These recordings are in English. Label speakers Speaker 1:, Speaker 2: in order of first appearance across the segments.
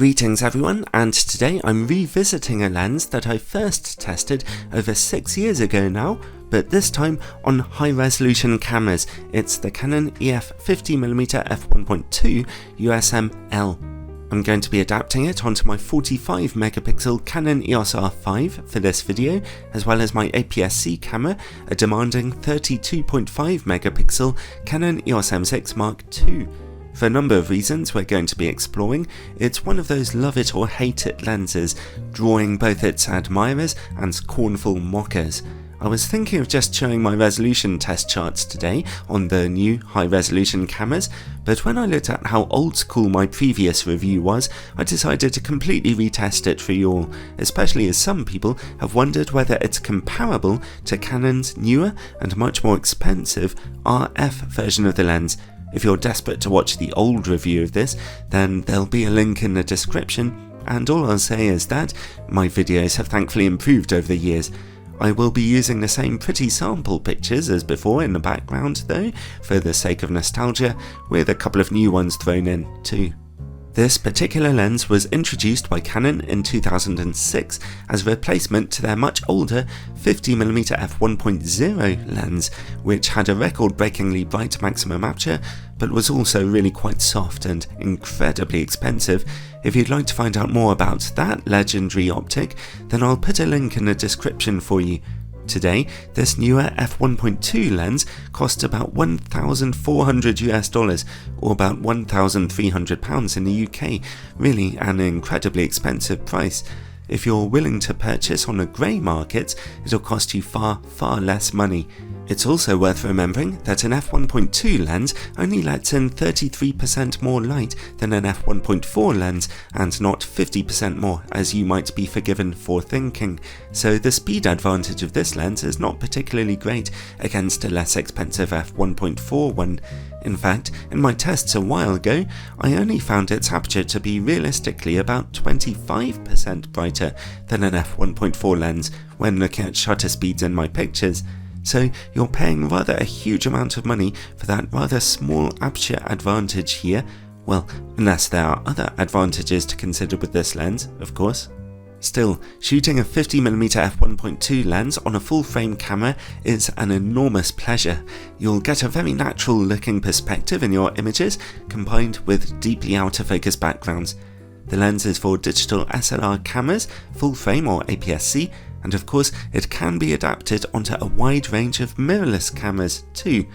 Speaker 1: Greetings everyone, and today I'm revisiting a lens that I first tested over 6 years ago now, but this time on high resolution cameras. It's the Canon EF 50mm f1.2 USM L. I'm going to be adapting it onto my 45 megapixel Canon EOS R5 for this video, as well as my APS-C camera, a demanding 32.5 megapixel Canon EOS M6 Mark II. For a number of reasons we're going to be exploring. It's one of those love it or hate it lenses, drawing both its admirers and scornful mockers. I was thinking of just showing my resolution test charts today on the new high resolution cameras, but when I looked at how old school my previous review was, I decided to completely retest it for you all, especially as some people have wondered whether it's comparable to Canon's newer and much more expensive RF version of the lens. If you're desperate to watch the old review of this, then there'll be a link in the description, and all I'll say is that my videos have thankfully improved over the years. I will be using the same pretty sample pictures as before in the background though, for the sake of nostalgia, with a couple of new ones thrown in too. This particular lens was introduced by Canon in 2006 as a replacement to their much older 50mm f1.0 lens, which had a record-breakingly bright maximum aperture, but was also really quite soft and incredibly expensive. If you'd like to find out more about that legendary optic, then I'll put a link in the description for you. Today, this newer f1.2 lens costs about $1,400 or about £1,300 in the UK, really an incredibly expensive price. If you're willing to purchase on a grey market, it'll cost you far less money. It's also worth remembering that an f1.2 lens only lets in 33% more light than an f1.4 lens, and not 50% more as you might be forgiven for thinking, so the speed advantage of this lens is not particularly great against a less expensive f1.4 one. In fact, in my tests a while ago, I only found its aperture to be realistically about 25% brighter than an f1.4 lens when looking at shutter speeds in my pictures. So you're paying rather a huge amount of money for that rather small aperture advantage here, well, unless there are other advantages to consider with this lens, of course. Still, shooting a 50mm f1.2 lens on a full-frame camera is an enormous pleasure. You'll get a very natural looking perspective in your images, combined with deeply out-of-focus backgrounds. The lens is for digital SLR cameras, full-frame or APS-C, and of course it can be adapted onto a wide range of mirrorless cameras too.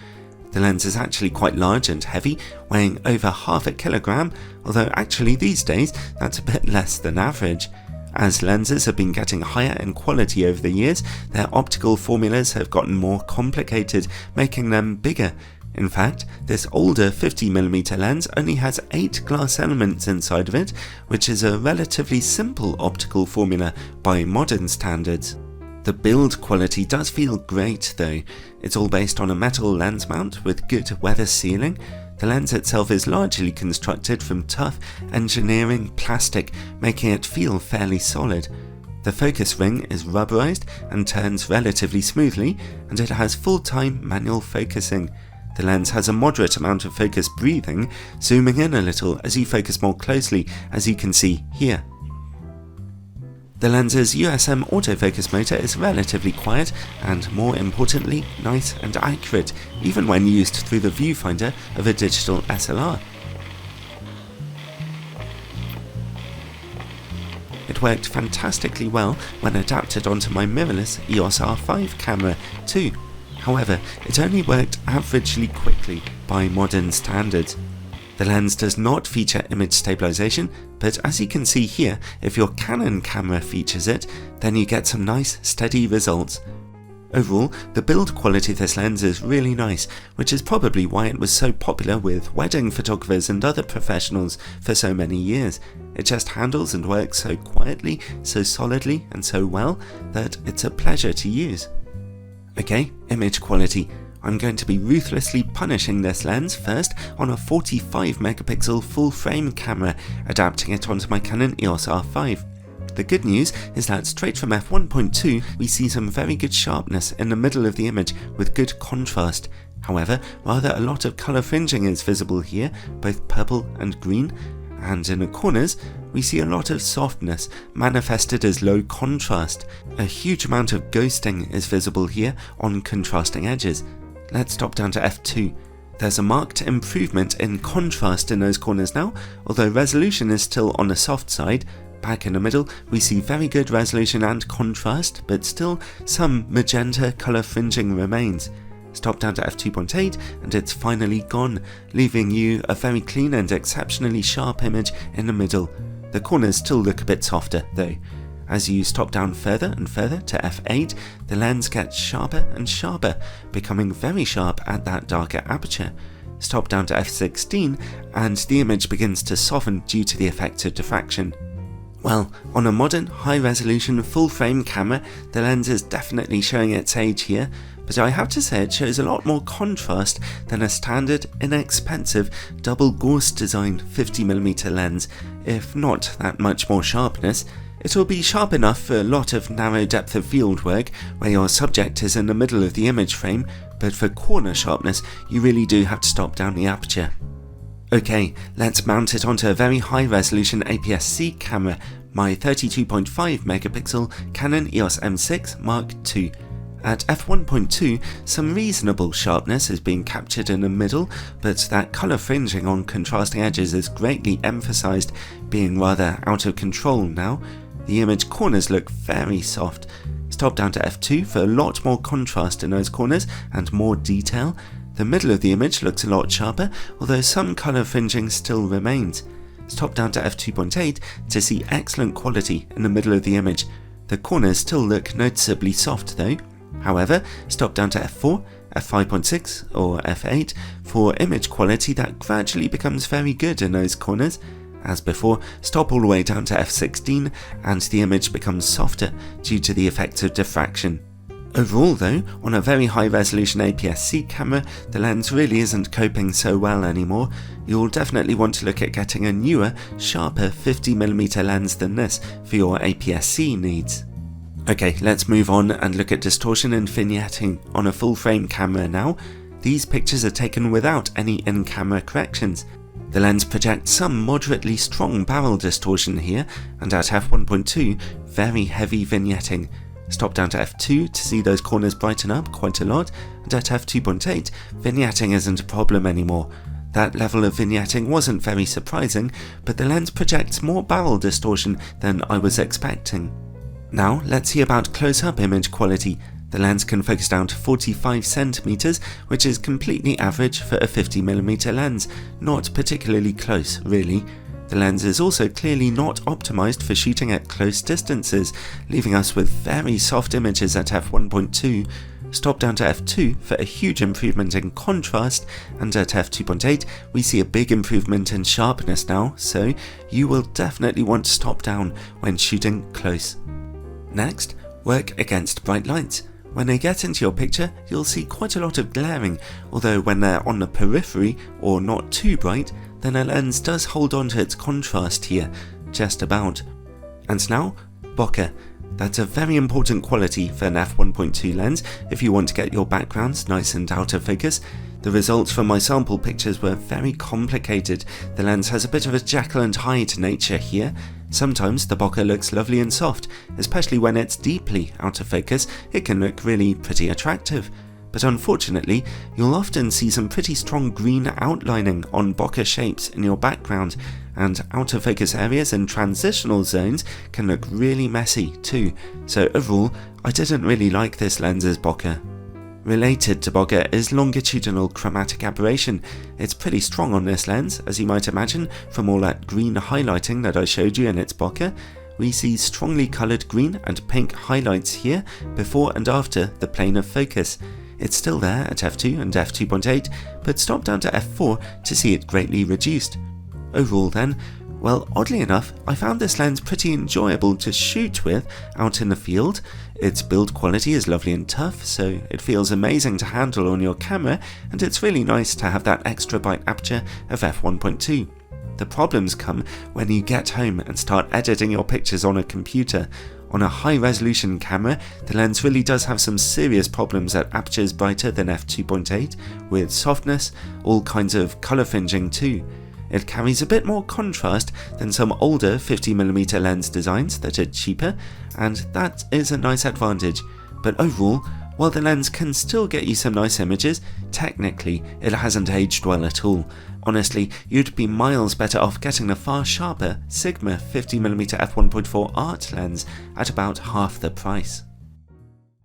Speaker 1: The lens is actually quite large and heavy, weighing over half a kilogram, although actually these days that's a bit less than average. As lenses have been getting higher in quality over the years, their optical formulas have gotten more complicated, making them bigger. In fact, this older 50mm lens only has 8 glass elements inside of it, which is a relatively simple optical formula by modern standards. The build quality does feel great though. It's all based on a metal lens mount with good weather sealing. The lens itself is largely constructed from tough engineering plastic, making it feel fairly solid. The focus ring is rubberized and turns relatively smoothly, and it has full-time manual focusing. The lens has a moderate amount of focus breathing, zooming in a little as you focus more closely, as you can see here. The lens's USM autofocus motor is relatively quiet and, more importantly, nice and accurate, even when used through the viewfinder of a digital SLR. It worked fantastically well when adapted onto my mirrorless EOS R5 camera too. However, it only worked averagely quickly by modern standards. The lens does not feature image stabilization, but as you can see here, if your Canon camera features it, then you get some nice steady results. Overall, the build quality of this lens is really nice, which is probably why it was so popular with wedding photographers and other professionals for so many years. It just handles and works so quietly, so solidly, and so well that it's a pleasure to use. Okay, image quality. I'm going to be ruthlessly punishing this lens first on a 45 megapixel full frame camera, adapting it onto my Canon EOS R5. The good news is that straight from f1.2 we see some very good sharpness in the middle of the image with good contrast. However, rather a lot of colour fringing is visible here, both purple and green, and in the corners we see a lot of softness manifested as low contrast. A huge amount of ghosting is visible here on contrasting edges. Let's drop down to f2. There's a marked improvement in contrast in those corners now, although resolution is still on the soft side. Back in the middle we see very good resolution and contrast, but still some magenta colour fringing remains. Stop down to f2.8 and it's finally gone, leaving you a very clean and exceptionally sharp image in the middle. The corners still look a bit softer though. As you stop down further and further to f8, the lens gets sharper and sharper, becoming very sharp at that darker aperture. Stop down to f16 and the image begins to soften due to the effect of diffraction. Well, on a modern, high-resolution, full-frame camera, the lens is definitely showing its age here, but I have to say it shows a lot more contrast than a standard, inexpensive, double Gauss design 50mm lens, if not that much more sharpness. It will be sharp enough for a lot of narrow depth of field work, where your subject is in the middle of the image frame, but for corner sharpness, you really do have to stop down the aperture. Okay, let's mount it onto a very high resolution APS-C camera, my 32.5 megapixel Canon EOS M6 Mark II. At f1.2, some reasonable sharpness is being captured in the middle, but that colour fringing on contrasting edges is greatly emphasised, being rather out of control now. The image corners look very soft. Stop down to f2 for a lot more contrast in those corners and more detail. The middle of the image looks a lot sharper, although some colour fringing still remains. Stop down to f2.8 to see excellent quality in the middle of the image. The corners still look noticeably soft though. However, stop down to f4, f5.6 or f8 for image quality that gradually becomes very good in those corners. As before, stop all the way down to f16 and the image becomes softer due to the effect of diffraction. Overall though, on a very high resolution APS-C camera, the lens really isn't coping so well anymore. You'll definitely want to look at getting a newer, sharper 50mm lens than this for your APS-C needs. Okay, let's move on and look at distortion and vignetting on a full frame camera now. These pictures are taken without any in-camera corrections. The lens projects some moderately strong barrel distortion here, and at f1.2, very heavy vignetting. Stop down to f2 to see those corners brighten up quite a lot, and at f2.8, vignetting isn't a problem anymore. That level of vignetting wasn't very surprising, but the lens projects more barrel distortion than I was expecting. Now let's see about close-up image quality. The lens can focus down to 45cm, which is completely average for a 50mm lens, not particularly close really. The lens is also clearly not optimised for shooting at close distances, leaving us with very soft images at f1.2. Stop down to f2 for a huge improvement in contrast, and at f2.8 we see a big improvement in sharpness now, so you will definitely want to stop down when shooting close. Next, work against bright lights. When they get into your picture, you'll see quite a lot of glaring, although when they're on the periphery or not too bright, then a lens does hold on to its contrast here, just about. And now, bokeh. That's a very important quality for an f1.2 lens if you want to get your backgrounds nice and out of focus. The results from my sample pictures were very complicated. The lens has a bit of a Jekyll and Hyde nature here. Sometimes the bokeh looks lovely and soft, especially when it's deeply out of focus, it can look really pretty attractive. But unfortunately, you'll often see some pretty strong green outlining on bokeh shapes in your background, and out of focus areas and transitional zones can look really messy too, so overall I didn't really like this lens's bokeh. Related to bokeh is longitudinal chromatic aberration. It's pretty strong on this lens, as you might imagine from all that green highlighting that I showed you in its bokeh. We see strongly coloured green and pink highlights here before and after the plane of focus. It's still there at f2 and f2.8, but stop down to f4 to see it greatly reduced. Overall then, well, oddly enough, I found this lens pretty enjoyable to shoot with out in the field. Its build quality is lovely and tough, so it feels amazing to handle on your camera, and it's really nice to have that extra bright aperture of f1.2. The problems come when you get home and start editing your pictures on a computer. On a high-resolution camera, the lens really does have some serious problems at apertures brighter than f2.8, with softness, all kinds of colour fringing too. It carries a bit more contrast than some older 50mm lens designs that are cheaper, and that is a nice advantage. But overall, while the lens can still get you some nice images, technically it hasn't aged well at all. Honestly, you'd be miles better off getting a far sharper Sigma 50mm f1.4 art lens at about half the price.